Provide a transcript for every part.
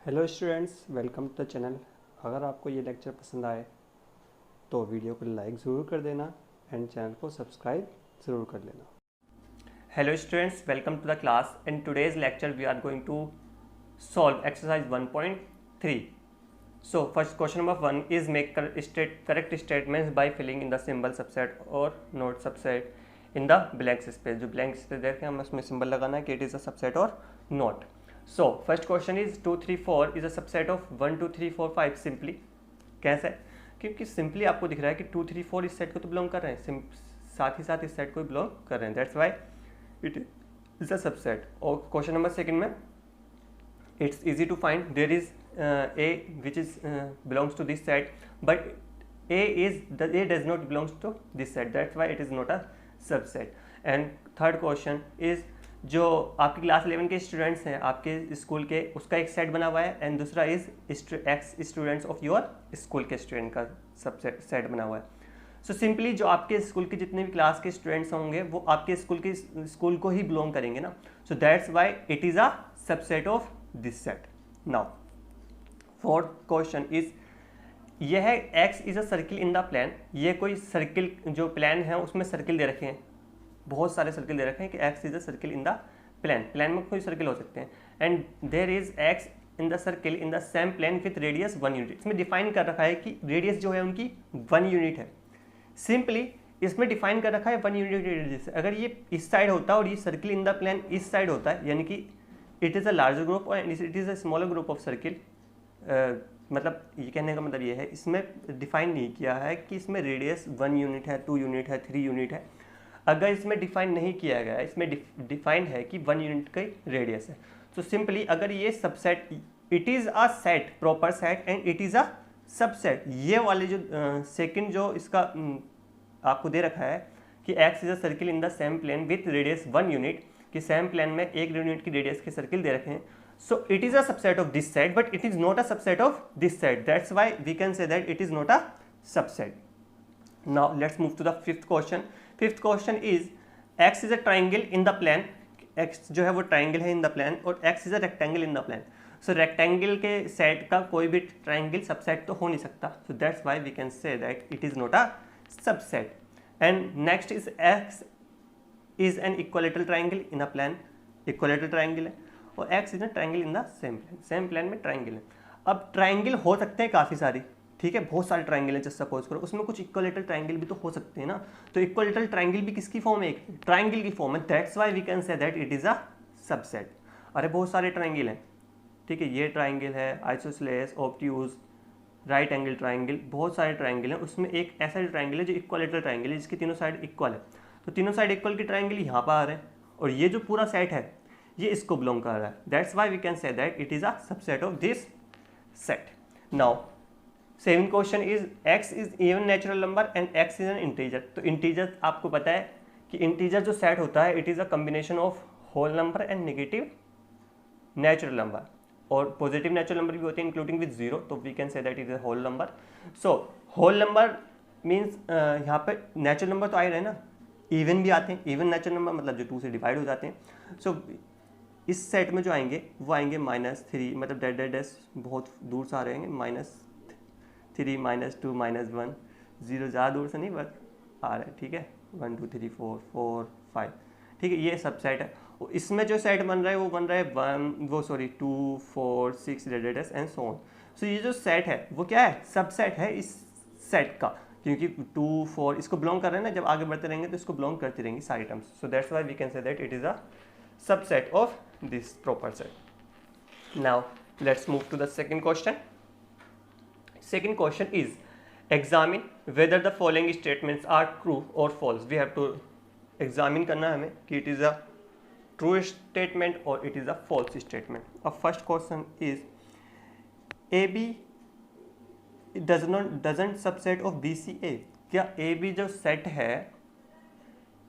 Hello students, welcome to the channel. अगर आपको ये लेक्चर पसंद आए तो वीडियो को लाइक ज़रूर कर देना एंड चैनल को सब्सक्राइब ज़रूर कर लेना। Hello students, welcome to the class. In today's lecture we are going to solve exercise 1.3. So first question number 1 is make correct statements by filling in the symbol subset or not subset in the blank space. जो blank space देखे हम उसमें symbol लगाना है कि it is a subset or not. So first question is 2 3 4 is a subset of 1 2 3 4 5 simply. कैसे? क्योंकि simply आपको दिख रहा है कि 2 3 4 इस सेट को तो बिलोंग कर रहे हैं, साथ ही साथ इस सेट को भी बिलोंग कर रहे हैं, that's why it is a subset. और क्वेश्चन नंबर सेकंड में it's easy to find there is A which is belongs to this set but A does not belongs to this set, that's why it is not a subset. And third question is जो आपकी class 11 के students हैं आपके school के, उसका एक set बना हुआ है एंड दूसरा is x students of your school के स्टूडेंट का सबसेट सेट बना हुआ है. सो सिंपली जो आपके स्कूल के जितने भी क्लास के स्टूडेंट्स होंगे वो आपके स्कूल को ही बिलोंग करेंगे ना. So that's why it is a subset of this set. Now fourth question is यह है x is a circle in the plan. ये कोई सर्किल जो प्लान है उसमें सर्किल दे रखे हैं, बहुत सारे सर्किल दे रखे हैं कि x is a circle in the plane में कोई सर्किल हो सकते हैं and there is x in the circle in the same plane with radius 1 unit. इसमें डिफाइन कर रखा है कि रेडियस जो है उनकी 1 यूनिट है. सिंपली इसमें डिफाइन कर रखा है 1 यूनिट रेडियस. अगर ये इस साइड होता है और ये सर्किल इन द प्लान इस साइड होता है, यानी कि it is a larger group और it is a smaller group of circle. मतलब ये कहने का मतलब ये है, इसमें डिफाइन नहीं किया है कि इसमें रेडियस 1 यूनिट है, 2 यूनिट है, 3 यूनिट है. अगर इसमें डिफाइन नहीं किया गया है, इसमें डिफाइन है कि 1 यूनिट का रेडियस है. तो सिंपली अगर ये subset it is a set, proper set and it is a subset, ये वाले जो सेकंड जो इसका आपको दे रखा है कि x is a circle in the same plane with radius 1 unit, कि सेम प्लेन में 1 यूनिट की रेडियस के सर्किल दे रखे हैं. So it is a subset of this set but it is not a subset of this set, that's why we can say that it is not a subset. Now let's move to the fifth question. Fifth question is x is a triangle in the plane. X जो है वो triangle है in the plane और x is a rectangle in the plane. So rectangle के set का कोई भी triangle subset तो हो नहीं सकता. So that's why we can say that it is not a subset. And next is x is an equilateral triangle in a plane. Equilateral triangle है और x is a triangle in the same plane में triangle है. अब triangle हो सकते हैं काफ़ी सारी, ठीक है, बहुत सारे ट्राइंगल हैं. जस्ट सपोज करो उसमें कुछ इक्वलेटरल ट्राइंगल भी तो हो सकते हैं ना. तो इक्वलेटरल ट्राइंगल भी किसकी फॉर्म है? एक ट्राइंगल की फॉर्म है. That's why we can say that it is a subset. अरे बहुत सारे ट्राइंगल हैं, ठीक है, ये ट्राइंगल है, isosceles, obtuse, right angle triangle, बहुत सारे ट्राइंगल हैं. उसमें एक ऐसा ट्राइंगल है जो इक्वलेटरल ट्राइंगल है जिसकी तीनों साइड इक्वल है. तो तीनों साइड इक्वल के ट्राइंगल यहाँ पर आ रहे हैं और ये जो पूरा सेट है ये इसको बिलोंग कर रहा है. That's why we can say that it is a subset of this set. Now seven question is x is even natural number and x is an integer. तो इंटीजर आपको पता है कि इंटीजर जो सेट होता है it is a combination of whole number and negative natural number, और positive natural number भी होते हैं इंक्लूडिंग विद जीरो. तो we can say that is a whole number. So whole number means यहाँ पे नेचुरल नंबर तो आ ही रहे ना, इवन भी आते हैं. इवन नेचुरल नंबर मतलब जो 2 से डिवाइड हो जाते हैं. सो इस सेट में जो आएंगे वो आएंगे -3, मतलब डेड बहुत दूर से आ रहेंगे, -3 -2 -1, 0 ज़्यादा दूर से नहीं बस आ रहा है, ठीक है. 1 2 3 4 4 5, ठीक है, ये सब सेट है. इसमें जो सेट बन रहा है वो बन रहा है 2 4 6 एंड सो ऑन. सो ये जो सेट है वो क्या है? सबसेट है इस सेट का, क्योंकि 2 4 इसको बिलोंग कर रहे हैं ना. जब आगे बढ़ते रहेंगे तो इसको बिलोंग करती रहेंगी सारी terms. So that's why we can say that it is a subset of this proper set. Now let's move to the second question. Second question is examine whether the following statements are true or false. We have to examine करना है हमें कि it is a true statement or it is a false statement. Our first question is AB doesn't subset of BCA. क्या AB जो set है,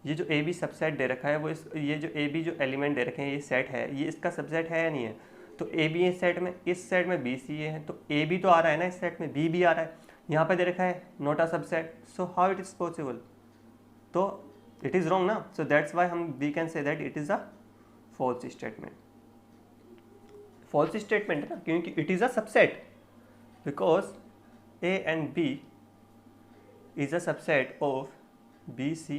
ये जो AB subset दे रखा है वो ये जो AB जो एलिमेंट दे रखे हैं ये सेट है, ये इसका सबसेट है या नहीं है? तो ए बी इस सेट में, इस सेट में बी सी ए है, तो ए बी तो आ रहा है ना इस सेट में, बी भी आ रहा है. यहाँ पे दे रखा है not a subset. So how it is possible? तो इट इज़ रॉन्ग ना. सो दैट्स वाई हम we can say that it is a false statement. False statement है ना, क्योंकि it is a subset, because A and B is a subset of B C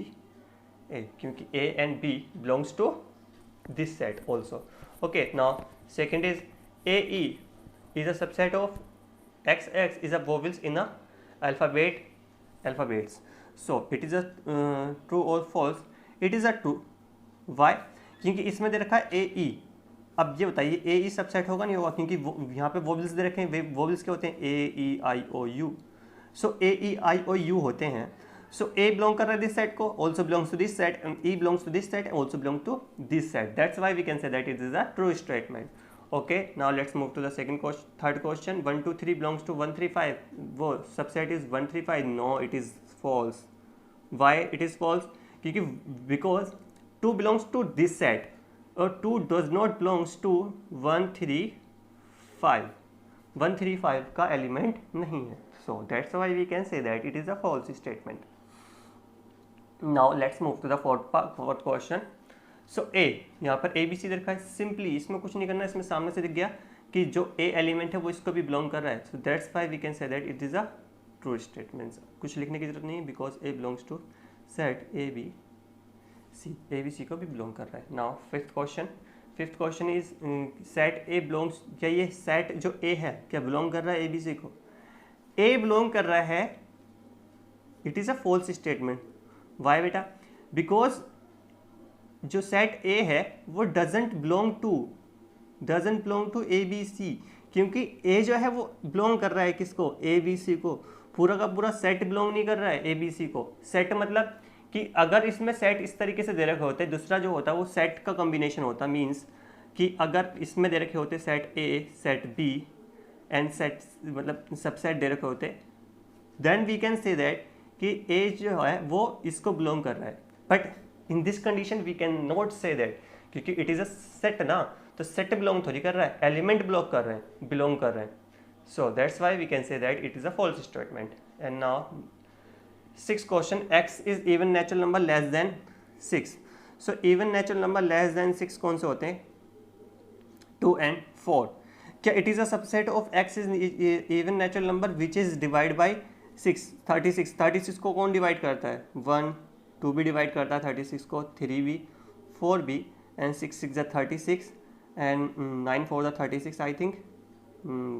A, क्योंकि A and B belongs to this set also. Okay, now second is A E is a subset of x x is a vowels in a alphabets. So it is a true or false? It is a true. Why? क्योंकि इसमें दे रखा है ए ई. अब ये बताइए ए ई subset होगा नहीं होगा, क्योंकि यहाँ पे वोवेल्स दे रखे हैं. वोवेल्स क्या होते हैं? ए ई आई ओ you. So A E I O you होते हैं. सो ए बिलोंग कर रहा है दिस सेट को, also belongs to this set, and E belongs to this set and also belong to this set. That's why we can say that it is a true statement. Okay, now let's move to the third question. 1 2 3 belongs to 1 3 5. वो subset is 1 3 5. No, it is false. Why it is false? क्योंकि because 2 belongs to this set और 2 does not belongs to 1 3 5. 1 3 5 का element नहीं है. So that's why we can say that it is a false statement. Now let's move to the fourth question. सो ए, यहाँ पर ए B सी रखा है. Simply इसमें कुछ नहीं करना है, इसमें सामने से दिख गया कि जो ए एलिमेंट है वो इसको भी बिलोंग कर रहा है. So that's why we can say that it is a true statement. कुछ लिखने की जरूरत नहीं है, because A belongs to set A B C को भी बिलोंग कर रहा है. Now fifth question is set A belongs, क्या ये सेट जो ए है क्या बिलोंग कर रहा है ए बी सी को? ए बिलोंग कर रहा है. It is a false statement. Why बेटा? बिकॉज जो सेट ए है वो doesn't belong to A B C, क्योंकि ए जो है वो बिलोंग कर रहा है किसको? ए बी सी को. पूरा का पूरा सेट बिलोंग नहीं कर रहा है ए बी सी को. सेट मतलब कि अगर इसमें सेट इस तरीके से दे रखे होते, दूसरा जो होता है वो सेट का कॉम्बिनेशन होता. मीन्स कि अगर इसमें दे रखे होते set A, set B and set मतलब सबसेट दे रखे होते, then we can say that कि ए जो है वो इसको बिलोंग कर रहा है. But in this condition we can not say that, क्योंकि इट इज़ अ सेट ना, तो सेट बिलोंग थोड़ी कर रहा है, एलिमेंट बिलोंग कर रहे हैं. So that's why we can say that it is a false statement. And now sixth question, X is even natural number less than 6. So even natural number less than 6 कौन से होते हैं? 2 and 4. क्या it is a subset of X is even natural number which is divide by 6? 36 को कौन divide करता है? 1 2 भी डिवाइड करता है 36 को, 3 भी, 4 भी, एंड 6 6 ज़ा 36 एंड 9 4 ज़ा 36 आई थिंक.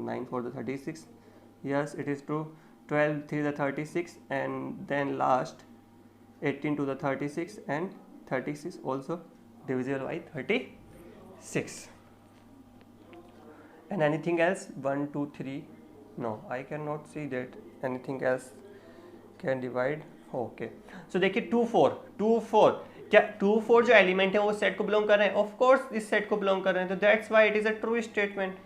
9 4 ज़ा 36. Yes, it is true. 12 3 ज़ा 36 एंड देन लास्ट 18 2 ज़ा 36 and 36 also divisible by 36. And anything else? 1 2 3? No, I cannot see that anything else can divide. Okay, so देखिए 2 4, क्या 2 4 जो एलिमेंट है वो सेट को बिलोंग कर रहे हैं? ऑफ कोर्स इस सेट को बिलोंग कर रहे हैं, तो that's why it is a true statement.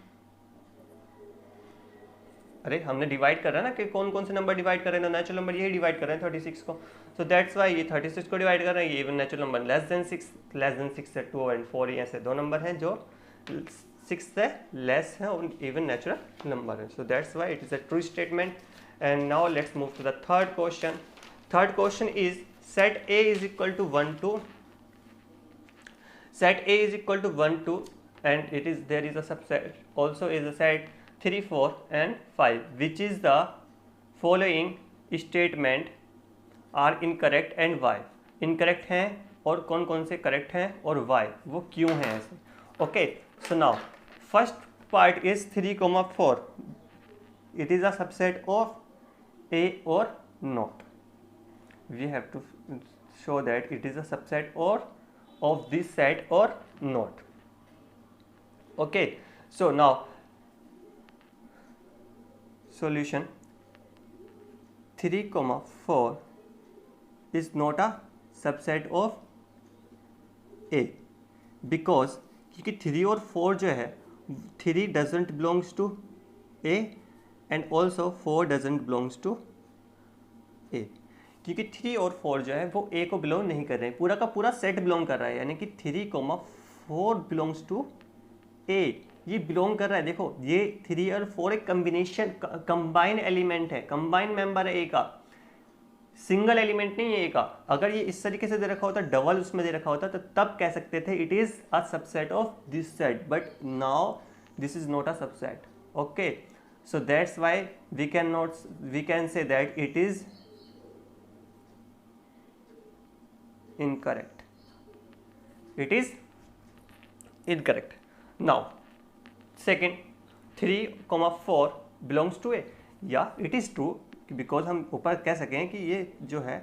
अरे हमने डिवाइड कर रहा है ना कि कौन कौन से नंबर डिवाइड कर रहे हैं, तो नेचुरल नंबर यही डिवाइड कर रहे हैं 36 को. सो दैट्स व्हाई ये 36 को डिवाइड कर रहे हैं. ये even natural number less than 6 से 2 and 4 ये ऐसे दो नंबर हैं जो 6 से लेस है और इवन नेचुरल नंबर है. So that's why it is a true statement. And now let's move to the third question. Third question is set A is equal to 1 2. Set A is equal to 1 2 and there is a subset also is a set 3 4 and 5, which is the following statement are incorrect and why. Incorrect हैं और कौन कौन से correct हैं और why, वो क्यों हैं ऐसे. Okay, so now first part is 3 4. It is a subset of A or not. We have to show that it is a subset or of this set or not. Okay, so now solution 3 4 is not a subset of A because क्योंकि 3 और 4 जो है 3 doesn't belongs to A and also 4 doesn't belongs to A. क्योंकि 3 और 4 जो है वो A को बिलोंग नहीं कर रहे हैं, पूरा का पूरा सेट बिलोंग कर रहा है, यानी कि 3 4 बिलोंग्स टू A. ये बिलोंग कर रहा है. देखो ये 3 और 4 एक कम्बिनेशन कंबाइन एलिमेंट है, कंबाइन मेंबर है A का, सिंगल एलिमेंट नहीं है A का. अगर ये इस तरीके से दे रखा होता, डबल उसमें दे रखा होता, तो तब कह सकते थे it is a subset of this set. But now this is not a subset. Okay, so that's why we can say that it is incorrect. It is incorrect. Now second, 3,4 belongs to A. या it is true, because हम ऊपर कह सकें कि ये जो है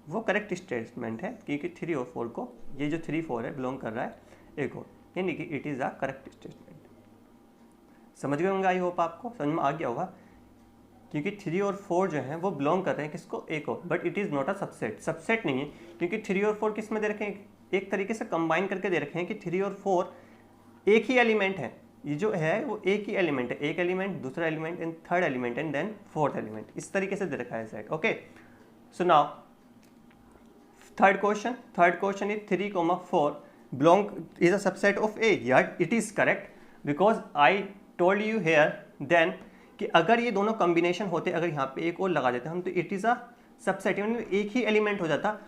वो करेक्ट स्टेटमेंट है, क्योंकि 3 और 4 को, ये जो 3, 4 है बिलोंग कर रहा है ए को, यानी कि it is a correct statement. समझ गए होंगे, आई होप आपको समझ में आ गया होगा, क्योंकि 3 और 4 जो हैं वो बिलोंग कर रहे हैं किसको, ए को, but it is not a subset. Subset नहीं है, क्योंकि 3 और 4 किस में दे रखे हैं, एक तरीके से कंबाइन करके दे रखे हैं कि 3 और 4 एक ही एलिमेंट है. ये जो है वो एक ही एलिमेंट है, एक एलिमेंट, दूसरा element and third element and then fourth element, इस तरीके से दे रखा है set. Okay, so now third question is 3,4 belong is a subset of A. Yeah, it is correct because I told you here then कि अगर ये दोनों कॉम्बिनेशन होते, अगर यहाँ पे एक और लगा देते हम, तो इट इज़ अ सबसेट, यानी एक ही एलिमेंट हो जाता.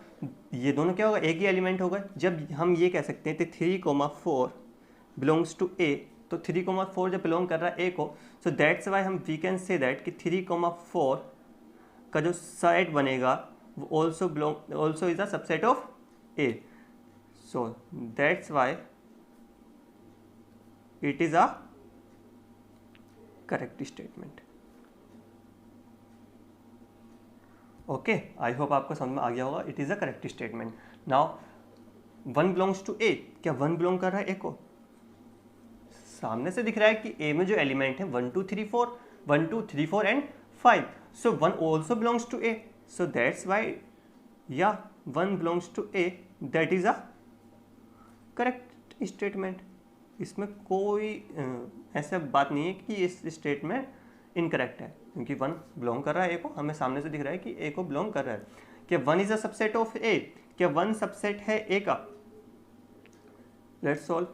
ये दोनों क्या होगा, एक ही एलिमेंट होगा. जब हम ये कह सकते हैं कि 3,4 बिलोंग्स टू ए, तो 3,4 जब बिलोंग कर रहा है ए को, सो दैट्स वाई हम वी कैन से दैट कि 3,4 का जो सेट बनेगा वो also is a subset of A. So that's why it is a correct statement. Okay, I hope आपको समझ में आ गया होगा. It is a correct statement. Now 1 belongs to A, क्या 1 बिलोंग कर रहा है ए को? सामने से दिख रहा है कि ए में जो एलिमेंट है 1 2 3 4, 1 2 3 4 and 5, so 1 also belongs to A. So that's why या 1 belongs to A, that is a correct statement. इसमें कोई ऐसा बात नहीं है कि इस स्टेटमेंट इनकरेक्ट है, क्योंकि 1 बिलोंग कर रहा है ए को, हमें सामने से दिख रहा है कि ए को बिलोंग कर रहा है. क्या 1 इज अ सबसेट ऑफ ए? क्या 1 सबसेट है ए का? Let's solve.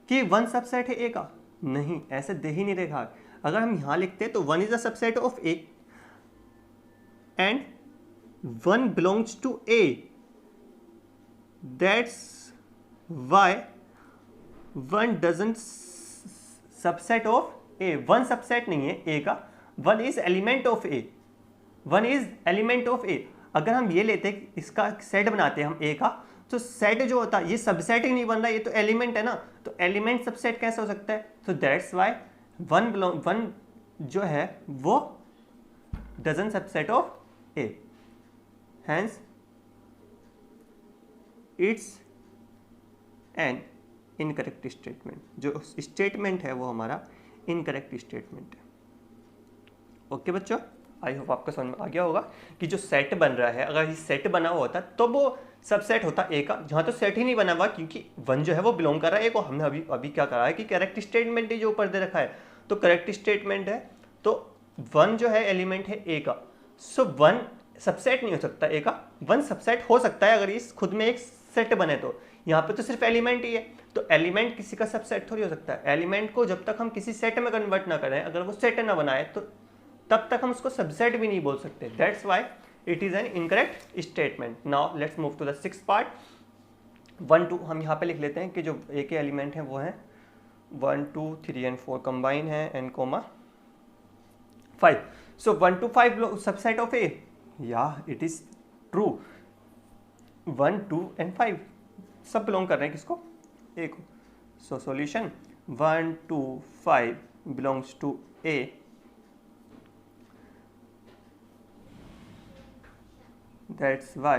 कि 1 सबसेट है ए का? नहीं, ऐसे दे ही नहीं रखा. अगर हम यहां लिखते तो 1 is a subset of A and 1 belongs to A, that's why 1 doesn't subset of A. 1 subset नहीं है ए का, 1 is element of A. 1 is element of A. अगर हम ये लेते इसका सेट बनाते हैं हम ए का, तो सेट जो होता है ये सबसेट ही नहीं बन रहा, ये तो एलिमेंट है ना, तो एलिमेंट सबसेट कैसे हो सकता है? तो दैट्स वाई 1 जो है वो doesn't subset of A, hence it's an incorrect statement. जो स्टेटमेंट है वो हमारा इनकरेक्ट स्टेटमेंट है. ओके बच्चों, आई होप आपको समझ में आ गया होगा कि जो सेट बन रहा है, अगर ये सेट बना हुआ होता तो वो सबसेट होता ए का. जहाँ तो सेट ही नहीं बना हुआ, क्योंकि 1 जो है वो बिलोंग कर रहा है ए को. हमने अभी क्या करा है कि करेक्ट स्टेटमेंट ही जो ऊपर दे रखा है, तो करेक्ट स्टेटमेंट है, तो 1 जो है एलिमेंट है ए का. सो 1 सबसेट नहीं हो सकता ए का. 1 सबसेट हो सकता है अगर इस खुद में एक सेट बने, तो यहाँ पे तो सिर्फ एलिमेंट ही है, तो एलिमेंट किसी का सबसेट थोड़ी हो सकता है. एलिमेंट को जब तक हम किसी सेट में कन्वर्ट ना करें, अगर वो सेट ना बनाए, तो तब तक हम उसको सबसेट भी नहीं बोल सकते. That's why it is an incorrect statement. Now let's move to the 6th part. 1 2 हम यहाँ पे लिख लेते हैं कि जो ए के एलिमेंट हैं वो हैं 1 2 3 एंड 4 कंबाइन है and comma 5. So 1 to 5 subset of A. या इट इज ट्रू. 1 2 एंड 5 सब बिलोंग कर रहे हैं किसको? ए को. So solution 1 2 5 belongs to A. That's why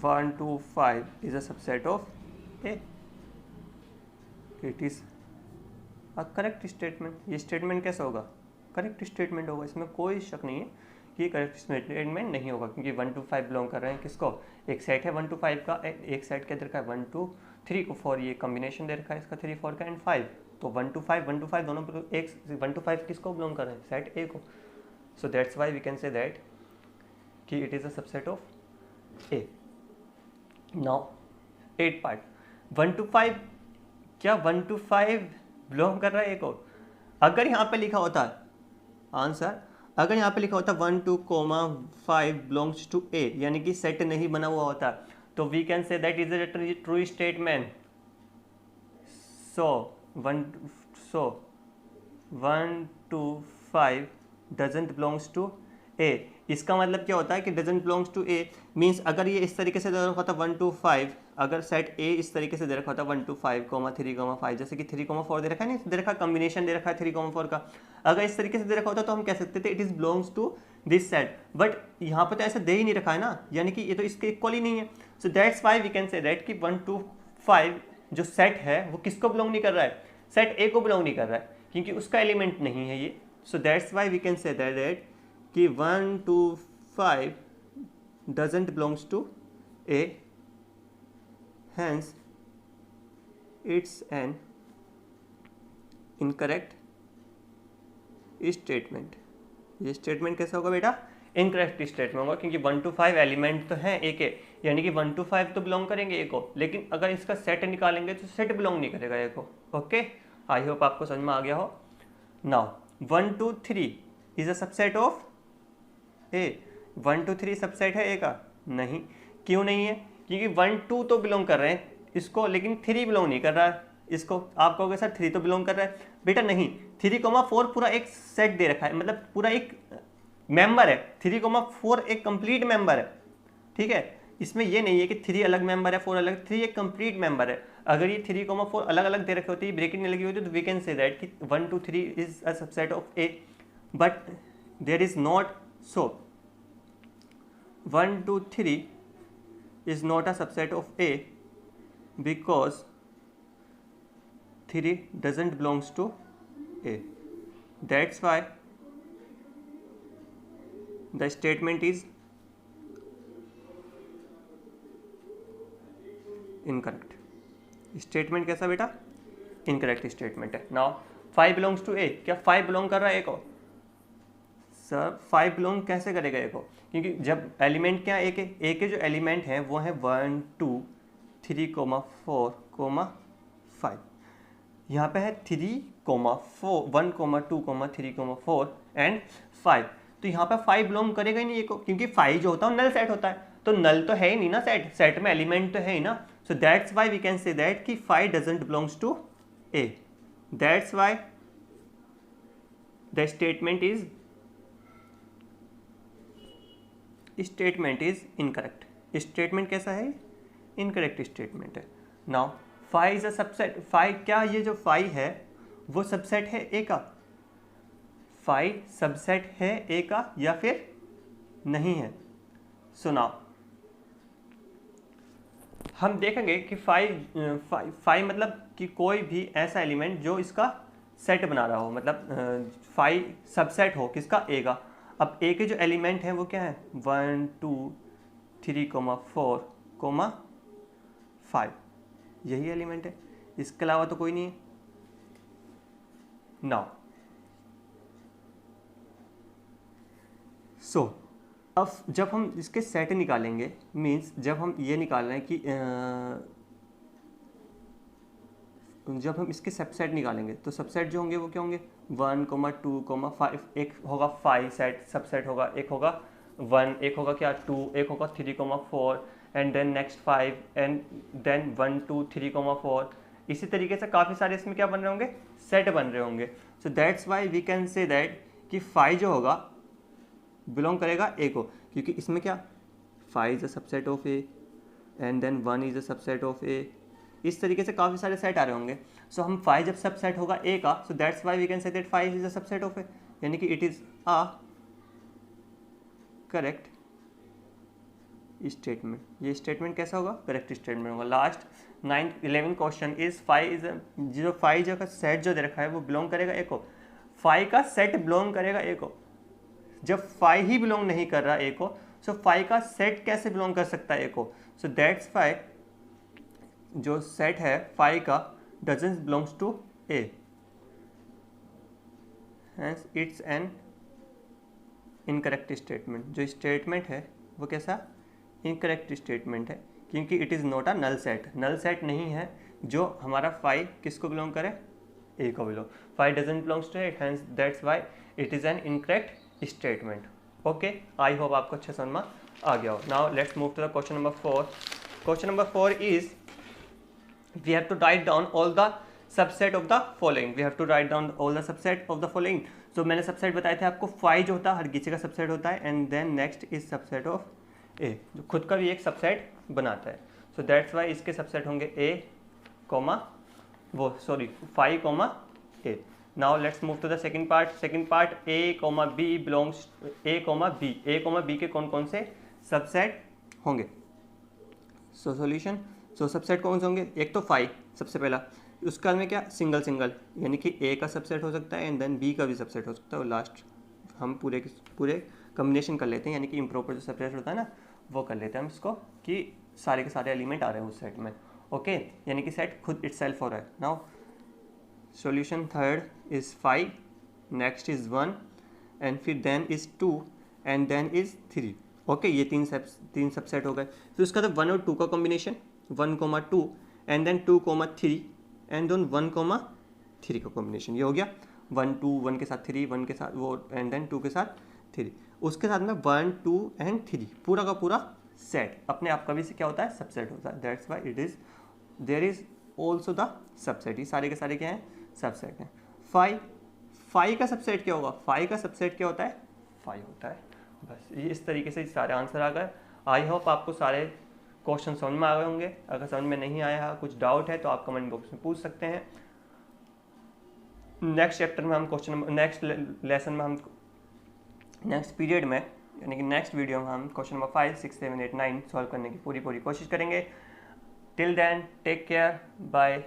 1 2 5 is a subset of A. It is a correct statement. ये statement कैसा होगा? करेक्ट स्टेटमेंट होगा. इसमें कोई शक नहीं है कि ये करेक्ट स्टेटमेंट नहीं होगा, क्योंकि 1 to 5 बिलोंग कर रहे हैं किसको? एक सेट है 1 to 5 का, एक सेट क्या दे रखा है 1 2 3 को 4, ये कॉम्बिनेशन दे रखा है इसका 3 4 का एंड 5. तो 1 to 5 दोनों एक 1 to 5 किसको बिलोंग कर रहे हैं? सेट ए को. So that's why we can say that कि it is a subset of A. Now 8th part. 1 to 5, क्या 1 to 5 बिलोंग कर रहा है ए को? अगर यहाँ पे लिखा होता आंसर, अगर यहाँ पे लिखा होता 1 2 5 बिलोंग्स टू ए, यानी कि सेट नहीं बना हुआ होता, तो we can say that is a true statement. So 1 2 5 doesn't belongs to A. इसका मतलब क्या होता है कि doesn't belongs to A means अगर ये इस तरीके से दे रखा होता 1 2 5, अगर सेट ए इस तरीके से दे रखा होता 1 2 5 3 5, जैसे कि 3 4 दे रखा है, नहीं दे रखा, कॉम्बिनेशन दे रखा है 3 4 का, अगर इस तरीके से दे रखा होता तो हम कह सकते थे it is belongs to this set, but यहाँ पर तो ऐसा दे ही नहीं रखा है ना, यानी कि ये तो इसके इक्वल ही नहीं है। So that's why we can say that कि 1 2 5 जो सेट है वो किसको बिलोंग नहीं कर रहा है, सेट ए को बिलोंग नहीं कर रहा है, क्योंकि उसका एलिमेंट नहीं है ये। So that's why we can say that कि 1 2 5 doesn't belongs to A, hence it's an incorrect statement। ये स्टेटमेंट कैसा होगा बेटा, इनकरेक्ट स्टेटमेंट होगा, क्योंकि 1 2 5 एलिमेंट तो हैं ए के, यानी कि 1 2 5 तो बिलोंग करेंगे ए को, लेकिन अगर इसका सेट निकालेंगे तो सेट बिलोंग नहीं करेगा ए को। ओके, आई होप आपको समझ में आ गया हो। Now 1 2 3 is a subset of A. 1 2 3 subset है ए का? नहीं। क्यों नहीं है? क्योंकि 1 2 तो बिलोंग कर रहे हैं इसको, लेकिन 3 बिलोंग नहीं कर रहा है इसको। आप कहोगे सर 3 तो बिलोंग कर रहा है, बेटा नहीं, 3 4 पूरा एक सेट दे रखा है, मतलब पूरा एक मेंबर है। 3 4 एक कंप्लीट मेंबर है, ठीक है। इसमें ये नहीं है कि 3 अलग मेंबर है 4 अलग, 3 एक कंप्लीट मेंबर है। अगर ये 3 4 अलग अलग दे रखे होती, ब्रेकेट नहीं लगी होती, तो वी कैन से दैट कि 1 2 3 is a subset of A, but there is not so 1 2 3 is not a subset of A because 3 doesn't belongs to A. That's why the statement is incorrect। Statement कैसा बेटा, incorrect statement है। Now 5 belongs to A, क्या 5 belong कर रहा है A को? Sir 5 belong कैसे करेगा ए को, क्योंकि जब एलिमेंट क्या ए के जो एलिमेंट हैं वो है 1 2 3 4 5। यहाँ पे है 3 4 1 2 3 4 एंड 5, तो यहाँ पे 5 बिलोंग करेगा ही नहीं ए को, क्योंकि 5 जो होता है नल सेट होता है, तो नल तो है ही नहीं ना, सेट में एलिमेंट तो है ही ना। So that's why we can say that कि 5 doesn't belongs to A. That's why the statement is incorrect. Statement कैसा है, इनकरेक्ट स्टेटमेंट है। Now 5 is a subset. 5 क्या, ये जो 5 है वो सबसेट है ए का? 5 सबसेट है ए का या फिर नहीं है? सो नाउ हम देखेंगे कि 5 मतलब कि कोई भी ऐसा एलिमेंट जो इसका सेट बना रहा हो, मतलब 5 सबसेट हो किसका, ए का। अब ए के जो एलिमेंट हैं वो क्या है, 1 2 3 4 5, यही एलिमेंट है, इसके अलावा तो कोई नहीं है। नाउ सो अब जब हम इसके सेट निकालेंगे, मीन्स जब हम ये निकाल रहे हैं कि जब हम इसके सबसेट निकालेंगे तो सबसेट जो होंगे वो क्या होंगे, 1 2 5, एक होगा 5 सेट सबसेट होगा, एक होगा 1, एक होगा क्या 2, एक होगा 3 4 and then next 5 and then 1 2 3 4। इसी तरीके से काफ़ी सारे इसमें क्या बन रहे होंगे, सेट बन रहे होंगे। So that's why we can say that कि 5 जो होगा बिलोंग करेगा ए को, क्योंकि इसमें क्या 5 is a subset of A and then 1 is a subset of A. इस तरीके से काफ़ी सारे सेट आ रहे होंगे। सो हम 5 जब सबसेट होगा ए का, so that's why we can say that 5 is a subset of A, यानी कि it is a correct statement. ये स्टेटमेंट कैसा होगा, करेक्ट स्टेटमेंट होगा। Last 9th 11th question is 5 is जो 5 जो का सेट जो दे रखा है वो बिलोंग करेगा ए को। 5 का सेट बिलोंग करेगा ए को, जब 5 ही बिलोंग नहीं कर रहा ए को, सो 5 का सेट कैसे बिलोंग कर सकता है ए को। सो दैट्स वाई जो सेट है 5 का doesn't belongs to A, hence it's an incorrect statement. जो स्टेटमेंट है वो कैसा, इनकरेक्ट स्टेटमेंट है, क्योंकि it is not a null set. Null set नहीं है जो हमारा 5 किसको बिलोंग करे, ए को belong. 5 doesn't belongs to A, hence that's why it is an incorrect statement. Okay, I hope आपको अच्छा समझ में आ गया हो। Now let's move to the question number 4। Question number 4 is we have to write down all the subset of the following, we have to write down all the subset of the following. So मैंने subset बताए थे आपको, phi जो होता है हर किसी का subset होता है, and then next is subset of A, जो खुद का भी एक सबसेट बनाता है। सो दैट्स वाई इसके सबसेट होंगे A comma phi comma A. Now let's move to the second part A comma B belongs A comma B के कौन कौन से सबसेट होंगे। सो सॉल्यूशन, सो सबसेट कौन से होंगे, एक तो फाई सबसे पहला, उसका में क्या सिंगल यानी कि ए का सबसेट हो सकता है एंड देन बी का भी सबसेट हो सकता है, और लास्ट हम पूरे कम्बिनेशन कर लेते हैं, यानी कि इम्प्रॉपर जो सबसेट होता है ना वो कर लेते हैं हम इसको, कि सारे के सारे एलिमेंट आ रहे हैं उस सेट में। ओके यानी कि सेट खुद इटसेल्फ हो रहा है। Now solution third is 5, next is 1 and फिर then is 2 and then is 3। Okay ये तीन सबसेट हो गए। फिर उसका था 1 और 2 का combination, 1,2 and then 2,3 and then 1,3 का कॉम्बिनेशन, ये हो गया 1 2 1 के साथ 3 1 के साथ वो एंड देन 2 के साथ 3, उसके साथ में 1 2 एंड 3 पूरा का पूरा सेट अपने आप का भी क्या होता है, सबसेट होता है। That's why it is there is also the subset, ये सारे के सारे क्या हैं, सबसेट हैं। फाई का सबसेट क्या होगा, फाई का सबसेट क्या होता है, फाई होता है। बस ये इस तरीके से सारे आंसर आ गए। आई होप आपको सारे क्वेश्चन समझ में आ गए होंगे। अगर समझ में नहीं आया, कुछ डाउट है तो आप कमेंट बॉक्स में पूछ सकते हैं। नेक्स्ट चैप्टर में हम नेक्स्ट लेसन में हम नेक्स्ट पीरियड में यानी कि नेक्स्ट वीडियो में हम क्वेश्चन नंबर 5 6 7 8 9 सॉल्व करने की पूरी कोशिश करेंगे। Till then take care, bye.